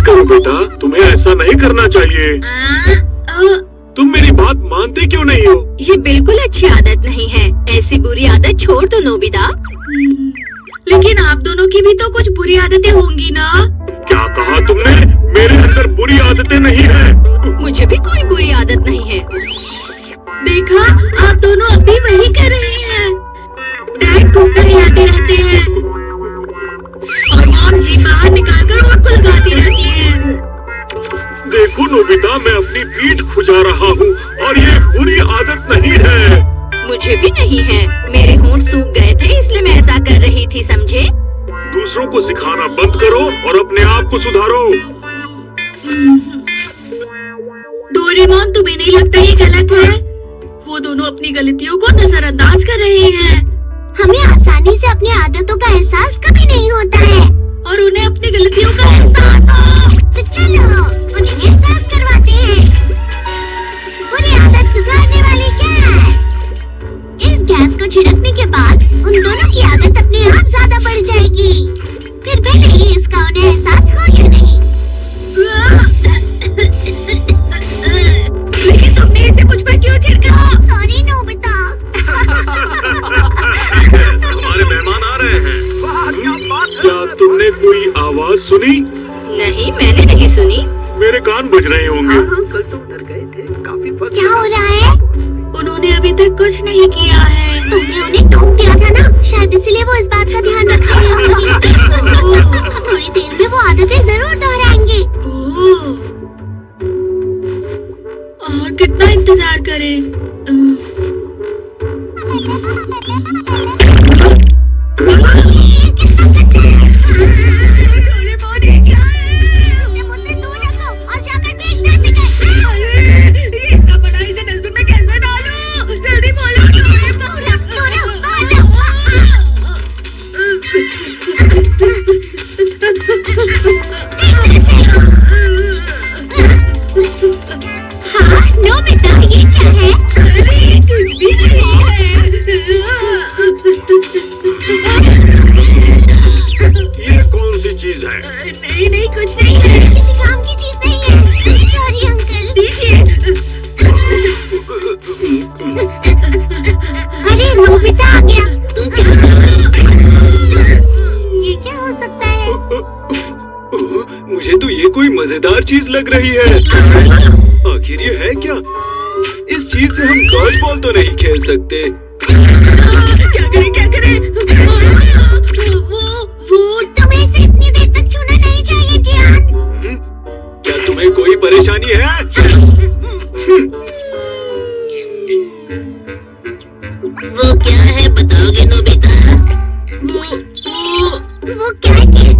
करो बेटा, तुम्हें ऐसा नहीं करना चाहिए। तुम मेरी बात मानते क्यों नहीं हो? ये बिल्कुल अच्छी आदत नहीं है। ऐसी बुरी आदत छोड़ दो नोबिता। लेकिन आप दोनों की भी तो कुछ बुरी आदतें होंगी ना? क्या कहा तुमने? मेरे अंदर बुरी आदतें नहीं है। मुझे भी कोई बुरी आदत नहीं है। देखा, आप दोनों अभी वही कर रही हैं। डैड कुकर हिलाते रहते हैं और मॉम जी बाहर निकालकर और को लगाती रहती है। देखो नोबिता, मैं अपनी पीठ खुजा रहा हूँ और ये बुरी आदत नहीं है। मुझे भी नहीं है। मेरे होंठ सूख गए थे इसलिए मैं ऐसा कर रही थी, समझे? दूसरों को सिखाना बंद करो और अपने आप को सुधारो। डोरेमोन, तुम्हें नहीं लगता ये गलत है? वो दोनों अपनी गलतियों को नजरअंदाज कर रहे हैं। हमें आसानी से अपनी आदतों का एहसास कभी नहीं होता है और उन्हें अपनी गलतियों का एहसास हो। तो चलो उन्हें एहसास करवाते हैं। बुरी आदत सुधारने वाली गैस। इस गैस को छिड़कने के बाद उन दोनों की आदत अपने आप ज्यादा बढ़ जाएगी। फिर भले ही इसका उन्हें एहसास हो या नहीं। लेकिन तुमने इसे मुझ पर क्यों छिड़का? Sorry Nobita. हमारे मेहमान आ रहे हैं। क्या तुमने कोई आवाज सुनी? नहीं, मैंने नहीं सुनी। मेरे कान बज रहे होंगे। कल तो उधर गए थे, काफी क्या हो रहा है? उन्होंने अभी तक कुछ नहीं किया है। तुमने उन्हें टोक दिया था ना, शायद इसलिए वो इस बात का ध्यान रख रहे होंगे। थोड़ी देर में वो आदतें जरूर दोहराएंगे। और कितना इंतजार करें? डोरेमोन, ये क्या है? मुझसे दूर रखो और जाकर फेंक दे इसे। ये इतना बड़ा, इसे डस्टबिन में कैसे डालूं? जल्दी बोलो डोरेमोन। हाँ नोबिता, ये क्या है? अरे कुछ भी नहीं है। ये कौन सी चीज है? नहीं नहीं, कुछ नहीं है। किसी काम की चीज नहीं है। Sorry uncle. दीजिए। अरे नोबिता आ गया। ये क्या हो सकता है? मुझे तो ये कोई मजेदार चीज लग रही है। आखिर ये है क्या? इस चीज से हम डॉज बॉल तो नहीं खेल सकते। क्या करें क्या करें? वो तुम्हें इसे इतनी देर तक छूना नहीं चाहिए जियान। क्या तुम्हें कोई परेशानी है? वो क्या है बताओगे नोबिता? वो क्या चीज?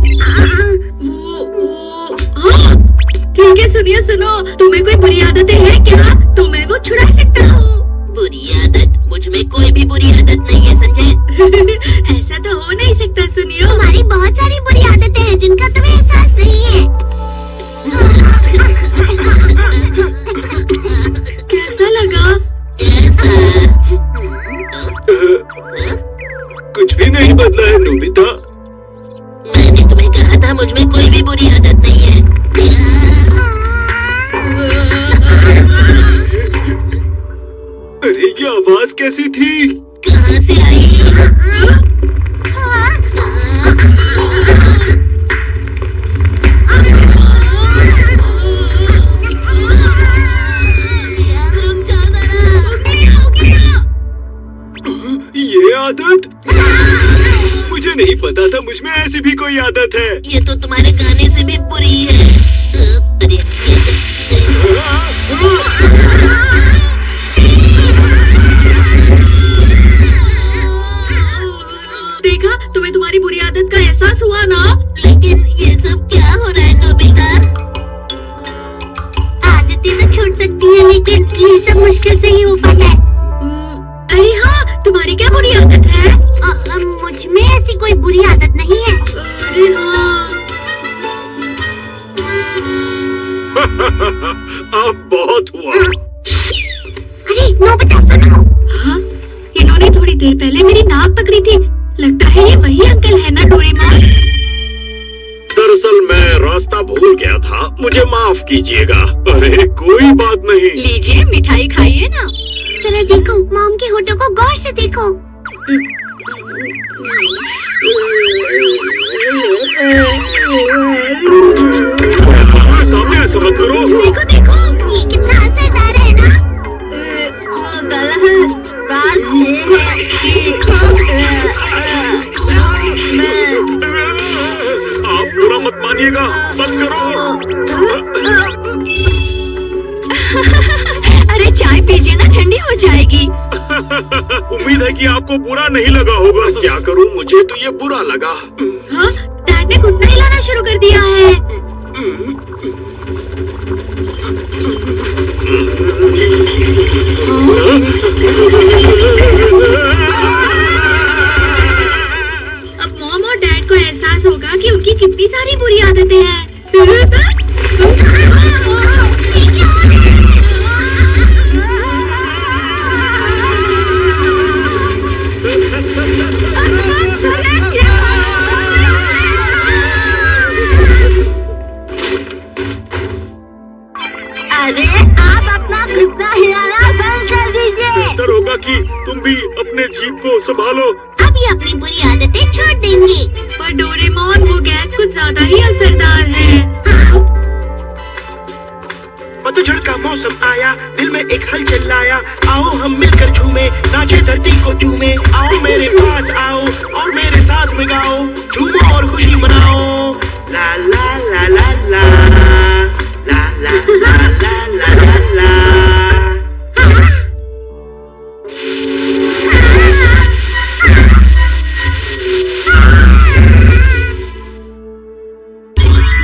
ठीक है, सुनिए सुनो, तुम्हें कोई बुरी आदतें हैं क्या? तो मैं वो छुड़ा सकता हूँ। बुरी आदत? मुझ में कोई भी बुरी आदत नहीं है, समझे? ऐसा तो हो नहीं सकता। सुनियो, तुम्हारी बहुत सारी बुरी आदतें हैं जिनका तुम्हें एहसास नहीं है। कैसा लगा? कुछ भी नहीं बदला है नोबिता। मैंने तुम्हें कहा था मुझ में कोई भी बुरी आदत नहीं है। अरे ये आवाज कैसी थी? कहाँ से आई? रुक जा जरा। ये आदत? मुझे नहीं पता था मुझ में ऐसी भी कोई आदत है। ये तो तुम्हारे गाने से भी बुरी है। अरे देखा, तुम्हें तुम्हारी बुरी आदत का एहसास हुआ ना? लेकिन ये सब क्या हो रहा है नोबिता? आदतें तो छूट सकती है, लेकिन ये सब मुश्किल से ही हो पाता है। अरे हाँ, तुम्हारी क्या बुरी आदत है? मुझ में ऐसी कोई बुरी आदत नहीं है। अरे हाँ। अब बहुत हुआ। अरे नोबिता सुनो। हाँ, इन्होंने थोड़ी देर पहले मेरी नाक पकड़ी थी। लगता है ये वही अंकल है ना डोरेमोन? दरअसल मैं रास्ता भूल गया था। था, मुझे माफ कीजिएगा। अरे कोई बात नहीं। लीजिए मिठाई खाइए ना। जरा देखो, मॉम के होठों को गौर से देखो। सामने ऐसा मत करो। देखो देखो, ये कितना असरदार है ना। आप बुरा मत मानिएगा, बंद करो। अरे चाय पीजिए ना, ठंडी हो जाएगी। उम्मीद है कि आपको बुरा नहीं लगा होगा। क्या करूं, मुझे तो ये बुरा लगा। हाँ, डैड ने घुटना हिलाना शुरू कर दिया है। अब मॉम और डैड को एहसास होगा कि उनकी कितनी सारी बुरी आदतें हैं। अरे आप अपना घुटना हिलाना बंद कर दीजिए। बेहतर होगा कि तुम भी अपने जीभ को संभालो। अब ये अपनी बुरी आदतें छोड़ देंगे। पर डोरेमोन, वो गैस कुछ ज्यादा ही असरदार है। पतझड़ का मौसम आया, दिल में एक हलचल लाया। आओ हम मिलकर झूमे, नाचे धरती को चूमे। आओ मेरे पास आओ और मेरे साथ में गाओ, झूमो और खुशी मनाओ। ला ला ला ला ला ला ला ला ला ला ला।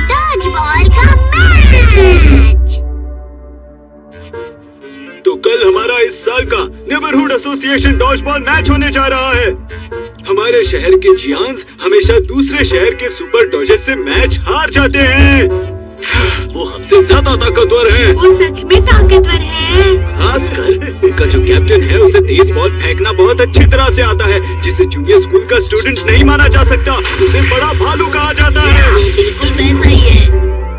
डॉज बॉल का मैच। तो कल हमारा इस साल का neighbourhood association dodge ball match होने जा रहा है। हमारे शहर के जियांस हमेशा दूसरे शहर के सुपर डॉजर्स से मैच हार जाते हैं। वो हमसे ज्यादा ताकतवर है। वो सच में ताकतवर है। खासकर उनका जो कैप्टन है, उसे तेज बॉल फेंकना बहुत अच्छी तरह से आता है, जिसे जूनियर स्कूल का स्टूडेंट नहीं माना जा सकता। उसे बड़ा भालू कहा जाता है। बिल्कुल वैसा ही है।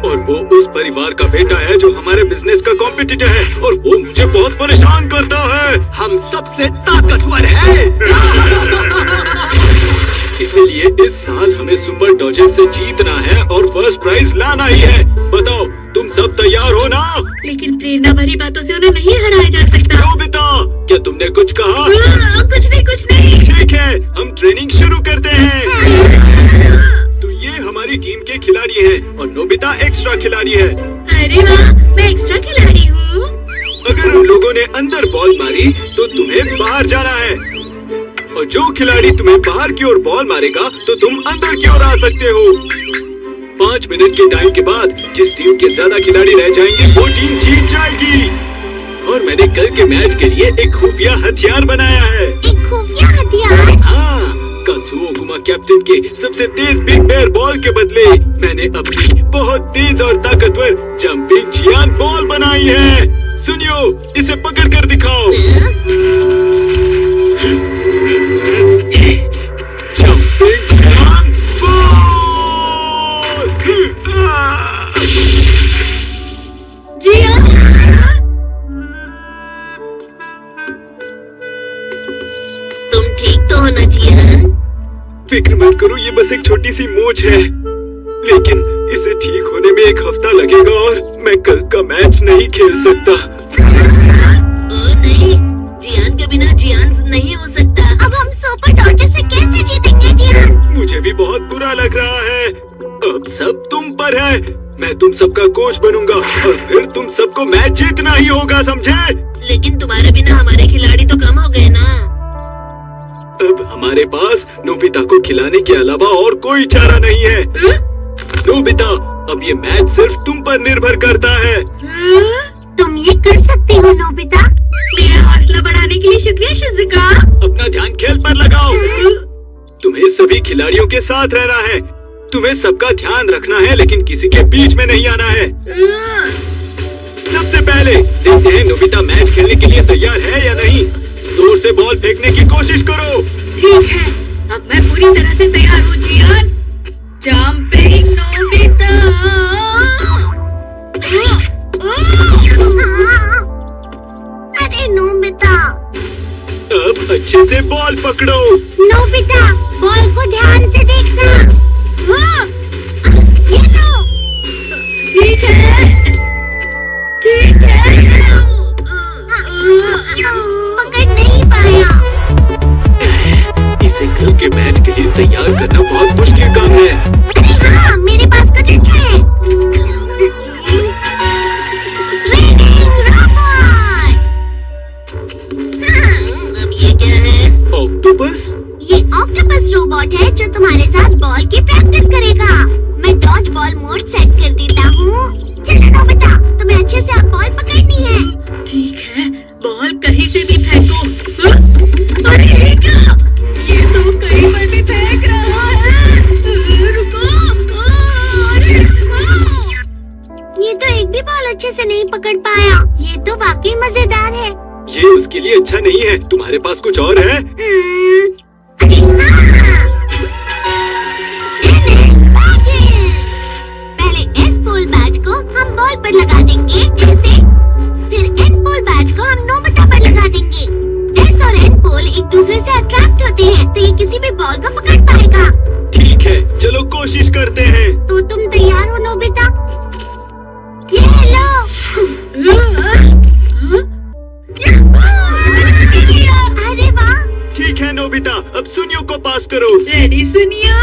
और वो उस परिवार का बेटा है जो हमारे बिजनेस का कॉम्पिटिटर है, और वो मुझे बहुत परेशान करता है। हम सबसे ताकतवर हैं। इसीलिए इस साल हमें सुपर डॉजर्स से जीतना है और फर्स्ट प्राइज लाना ही है। बताओ, तुम सब तैयार हो ना? लेकिन प्रेरणा भरी बातों से उन्हें नहीं हराया जा सकता। नोबिता, क्या तुमने कुछ कहा? कुछ नहीं, कुछ नहीं। ठीक है, हम ट्रेनिंग शुरू करते हैं। तो ये हमारी टीम के खिलाड़ी हैं और नोबिता एक्स्ट्रा खिलाड़ी है। अरे वाह, मैं एक्स्ट्रा खिलाड़ी हूँ। अगर हम लोगों ने अंदर बॉल मारी तो तुम्हें बाहर जाना है, और जो खिलाड़ी तुम्हें बाहर की ओर बॉल मारेगा तो तुम अंदर की ओर आ सकते हो। 5 मिनट के टाइम के बाद जिस टीम के ज्यादा खिलाड़ी रह जाएंगे वो टीम जीत जाएगी। और मैंने कल के मैच के लिए एक खुफिया हथियार बनाया है। एक खुफिया हथियार? हाँ, कात्सुओ कुमा कैप्टन के सबसे तेज बिग बेयर बॉल के बदले मैंने अपनी बहुत तेज और ताकतवर जंपिंग जियान बॉल बनाई है। सुनियो, इसे पकड़ कर दिखाओ। जंपिंग जियान बॉल। जियान, तुम ठीक तो हो ना जियान? फिक्र मत करो, ये बस एक छोटी सी मोच है, लेकिन इसे ठीक होने में 1 हफ्ता लगेगा और मैं कल का मैच नहीं खेल सकता। नहीं, जियान के बिना जियान नहीं हो सकता। अब हम सुपर डॉजर्स से कैसे जीतेंगे जियान? मुझे भी बहुत बुरा लग रहा है। अब सब तुम पर है। मैं तुम सबका कोच बनूंगा और फिर तुम सबको मैच जीतना ही होगा, समझे? लेकिन तुम्हारे बिना हमारे खिलाड़ी तो कम हो गए ना। अब हमारे पास नोबिता को खिलाने के अलावा और कोई चारा नहीं है। नोबिता, अब ये मैच सिर्फ तुम पर निर्भर करता है। तुम ये कर सकती हो नोबिता। मेरा हौसला बढ़ाने के लिए शुक्रिया शिज़ुका। अपना ध्यान खेल पर लगाओ। तुम्हें सभी खिलाड़ियों के साथ रहना है। तुम्हें सबका ध्यान रखना है, लेकिन किसी के बीच में नहीं आना है। सबसे पहले देखते हैं नोबिता मैच खेलने के लिए तैयार है या नहीं। जोर से बॉल फेंकने की कोशिश करो। ठीक है, अब मैं पूरी तरह से तैयार हूँ जियान। Jumping Nobita. काम है। अरे हाँ, मेरे पास कुछ अच्छा है। Training robot. अब ये क्या है? ऑक्टोपस? ये ऑक्टोपस रोबोट है जो तुम्हारे साथ बॉल की प्रैक्टिस करेगा। मैं डॉज बॉल मोड सेट कर देता हूँ। चलो नोबिता, तुम्हें अच्छे से अब बॉल पकड़नी है। ठीक है, बॉल कहीं से भी फेंको। अरे ये क्या? ये तो कहीं पर भी फेंक रहा है। रुको। अरे ये तो एक भी बॉल अच्छे से नहीं पकड़ पाया। ये तो वाकई मजेदार है। ये उसके लिए अच्छा नहीं है। तुम्हारे पास कुछ और है? अरे हाँ। पहले एस पोल बैच को हम बॉल पर लगा देंगे ऐसे, फिर एन पोल बैच को हम नोबिता पर लगा देंगे। एस और एन पोल एक दूसरे से अट्रैक्ट होते हैं, तो ये किसी भी बॉल को पकड़ पाएगा। ठीक है, चलो कोशिश करते हैं। तो तुम तैयार हो नोबिता? ये लो। अरे वाह। ठीक है नोबिता, अब सुनियो को पास करो। रेडी सुनिया?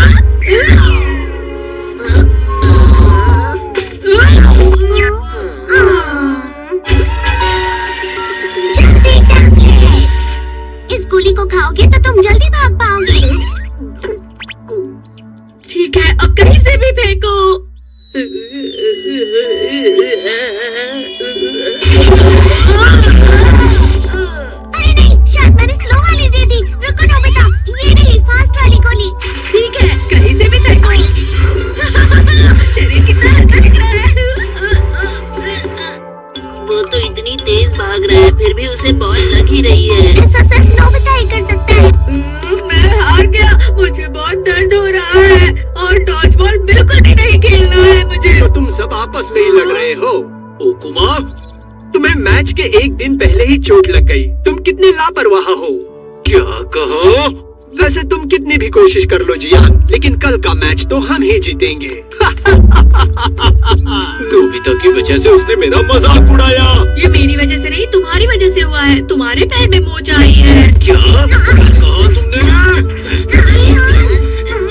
जल्दी टैकल। इस गोली को खाओगे तो तुम जल्दी भाग पाओगे। ठीक है, अब कहीं से भी फेंको। अरे नहीं, शायद मैंने स्लो वाली दे दी। रुको नोबिता, ये नहीं, फास्ट वाली गोली। ठीक है, कहीं से भी फेंको। शरीर कितना हल्का दिख रहा है। वो तो इतनी तेज भाग रहा है, फिर भी उसे बॉल लग ही रही है। ऐसा सिर्फ नोबिता ही कर सकता है। मैं हार गया, मुझे बहुत दर्द हो रहा है और डॉज बॉल बिल्कुल भी नहीं खेलना है मुझे। तो तुम सब आपस में ही लड़ रहे हो। ओकुमा, तुम्हें मैच के एक दिन पहले ही चोट लग गई। तुम कितने लापरवाह हो। क्या कहो? वैसे तुम कितनी भी कोशिश कर लो जियान, लेकिन कल का मैच तो हम ही जीतेंगे। नोबिता की वजह से उसने मेरा मजाक उड़ाया। ये मेरी वजह से नहीं, तुम्हारी वजह से हुआ है। तुम्हारे पैर में मोच आई है। क्या कहा तुमने?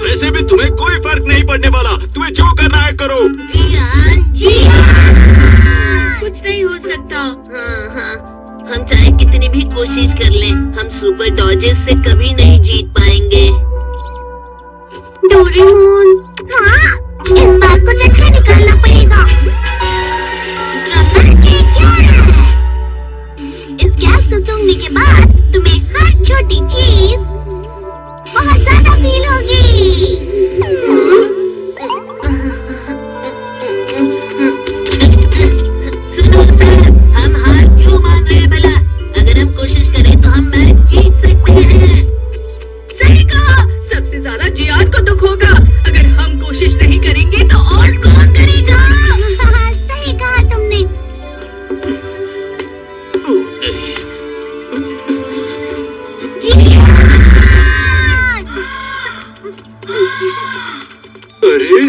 वैसे भी तुम्हें कोई फर्क नहीं पड़ने वाला। तुम्हें जो करना है करो। कुछ नहीं हो सकता। हाँ, हम चाहे कितनी भी कोशिश कर लें, हम सुपर डॉजेस से कभी नहीं जीत पाएंगे। डोरेमोन, हाँ, इस बात को चटके निकालना पड़ेगा। रबर के क्या है? इस गैस को सूंघने के बाद तुम्हें हर छोटी चीज बहुत ज्यादा फील होगी। सुनो सर, हम हार क्यों मान रहे हैं भला? अगर हम कोशिश करें तो हम मैच जीत सकते हैं। सही कहा, सबसे ज्यादा जियान को दुख होगा। अगर हम कोशिश नहीं करेंगे तो और कौन करेगा? सही कहा तुमने। अरे,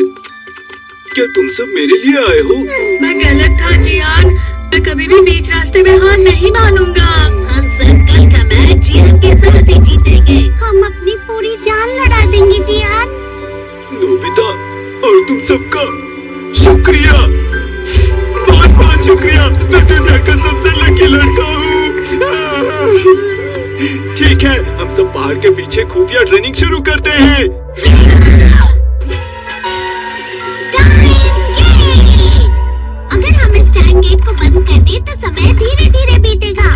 क्या तुम सब मेरे लिए आए हो? मैं गलत था जियान, मैं कभी भी बीच रास्ते में हार नहीं मानूंगा। हम सब कल का मैच जियान के साथ ही जीतेंगे। हम अपनी पूरी जान लड़ा देंगे जियान। नोबिता और तुम सबका शुक्रिया, बहुत बहुत शुक्रिया। मैं दुनिया का सबसे लकी लड़का हूँ। ठीक है, हम सब पहाड़ के पीछे खुफिया ट्रेनिंग शुरू करते हैं। अगर हम इस टाइम गेट को बंद कर दें तो समय धीरे धीरे बीतेगा।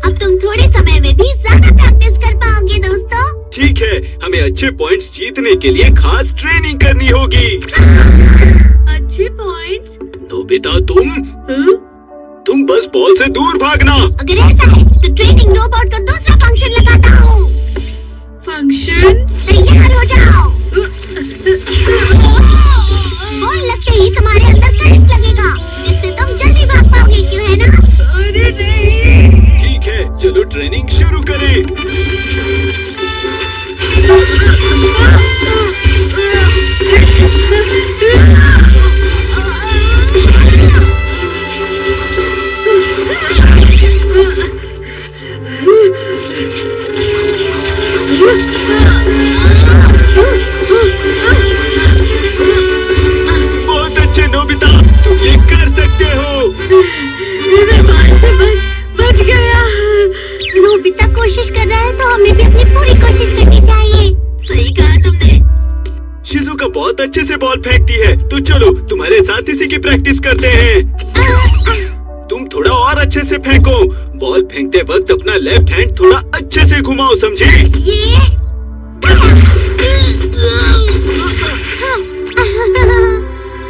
अब तुम थोड़े समय में भी ज्यादा प्रैक्टिस कर पाओगे दोस्तों। ठीक है, हमें अच्छे पॉइंट्स जीतने के लिए खास ट्रेनिंग करनी होगी। अच्छे पॉइंट्स? नोबिता तुम बस बॉल से दूर भागना। अगर ऐसा है तो ट्रेनिंग रोबोट का दूसरा फंक्शन लगाता हूँ। फंक्शन? तैयार हो जाओ। बॉल लगते ही तुम्हारे अंदर करंट लगेगा, जिससे तुम जल्दी भाग पाओगे, क्यों है ना? अरे नहीं। ठीक है, चलो ट्रेनिंग शुरू करें। बहुत अच्छे से बॉल फेंकती है। तो चलो तुम्हारे साथ इसी की प्रैक्टिस करते हैं। तुम थोड़ा और अच्छे से फेंको। बॉल फेंकते वक्त अपना लेफ्ट हैंड थोड़ा अच्छे से घुमाओ, समझे?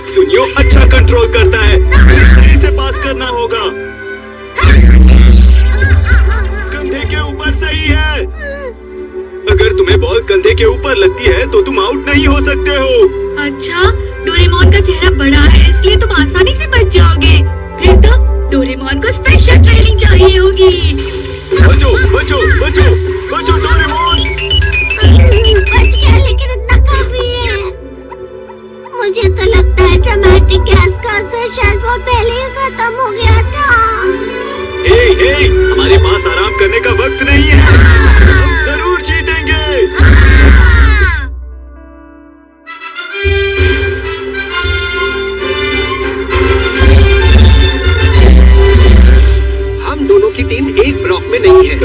सुनियो अच्छा कंट्रोल करता है, सही से पास करना होगा। कंधे के ऊपर सही है। अगर तुम्हें बॉल कंधे के ऊपर लगती है तो तुम आउट नहीं हो सकते हो। अच्छा, डोरेमोन का चेहरा बड़ा है इसलिए तुम आसानी से बच जाओगे। फिर तो डोरेमोन को स्पेशल ट्रेनिंग चाहिए होगी। बचो बचो बचो बचो डोरेमोन। बच गया, लेकिन इतना काफी है। मुझे तो लगता है ट्रॉमेटिक गैस का असर शायद बहुत पहले ही खत्म हो गया था। हे, हमारे पास आराम करने का वक्त नहीं है। हम जरूर जीतेंगे। हम दोनों की टीम एक ब्लॉक में नहीं है।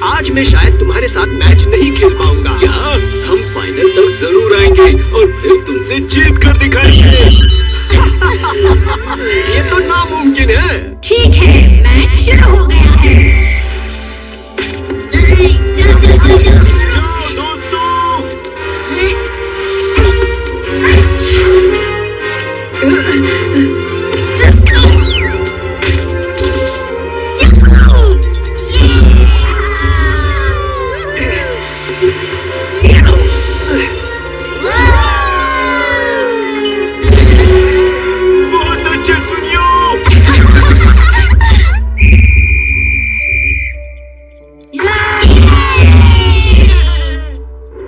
आज मैं शायद तुम्हारे साथ मैच नहीं खेल पाऊंगा। क्या हम फाइनल तक जरूर आएंगे और फिर तुमसे जीत कर दिखाएंगे। ये तो नामुमकिन है। ठीक है, मैच शुरू हो गया है। जाओ दोस्तों। बहुत अच्छे, सुनियो।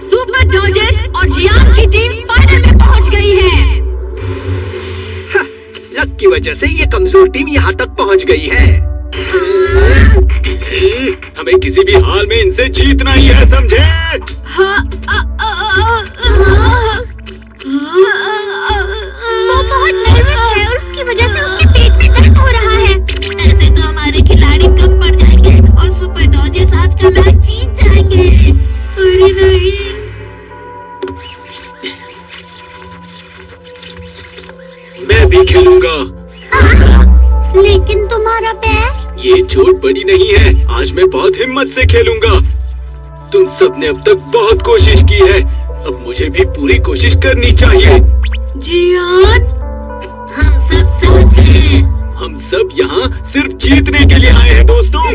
सुपर डॉजर्स और जियान की टीम फाइनल में पहुंच गई है। लक की वजह से ये कमजोर टीम यहाँ तक पहुँच गई है। हमें किसी भी हाल में इनसे जीतना ही है, समझे? वो बहुत नर्वस है और उसकी वजह से उसके पेट में दर्द हो रहा है। ऐसे तो हमारे खिलाड़ी कम पड़ जाएंगे और सुपर डॉजर्स आज का मैच जीत जाएंगे। अरे नहीं, मैं भी खेलूंगा। लेकिन तुम्हारा पैर? ये चोट बड़ी नहीं है। आज मैं बहुत हिम्मत से खेलूंगा। तुम सबने अब तक बहुत कोशिश की है, अब मुझे भी पूरी कोशिश करनी चाहिए। जियान, हम सब साथ हैं। हम सब यहाँ सिर्फ जीतने के लिए आए हैं दोस्तों।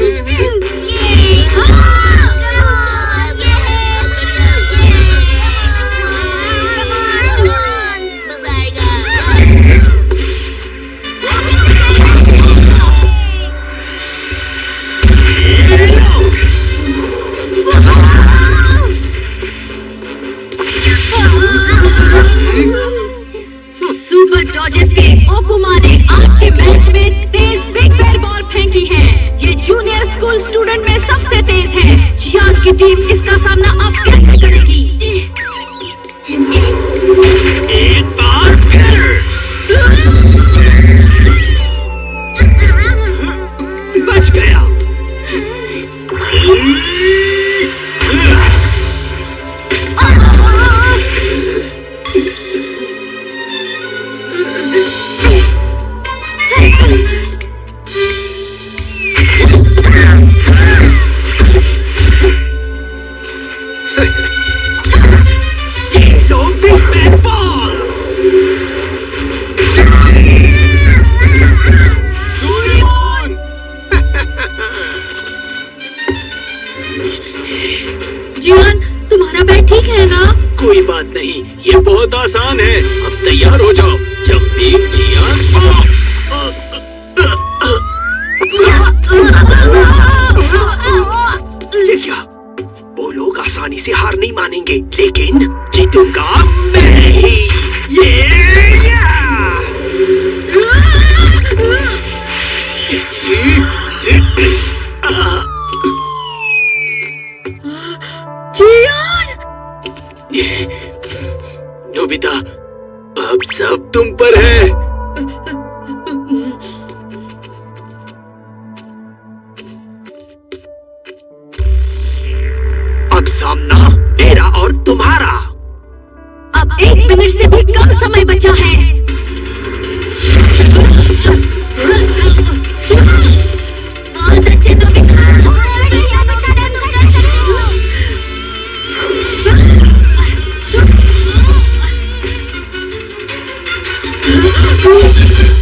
सुपर डॉजर्स के ओकुमा ने आज के मैच में तेज बिग बेर बॉल फेंकी है। ये जूनियर स्कूल स्टूडेंट में सबसे तेज है। जियान की टीम इसका सामना अब कैसे करेगी? एक बार फिर बच गया। जियान, तुम्हारा बैट ठीक है ना? कोई बात नहीं, ये बहुत आसान है। अब तैयार हो जाओ। जब टीम जियान ये क्या? वो लोग आसानी से हार नहीं मानेंगे, लेकिन जीतूंगा मैं ही। जियान, नोबिता, अब सब तुम पर है। अब सामना मेरा और तुम्हारा। अब 1 मिनट से भी देखो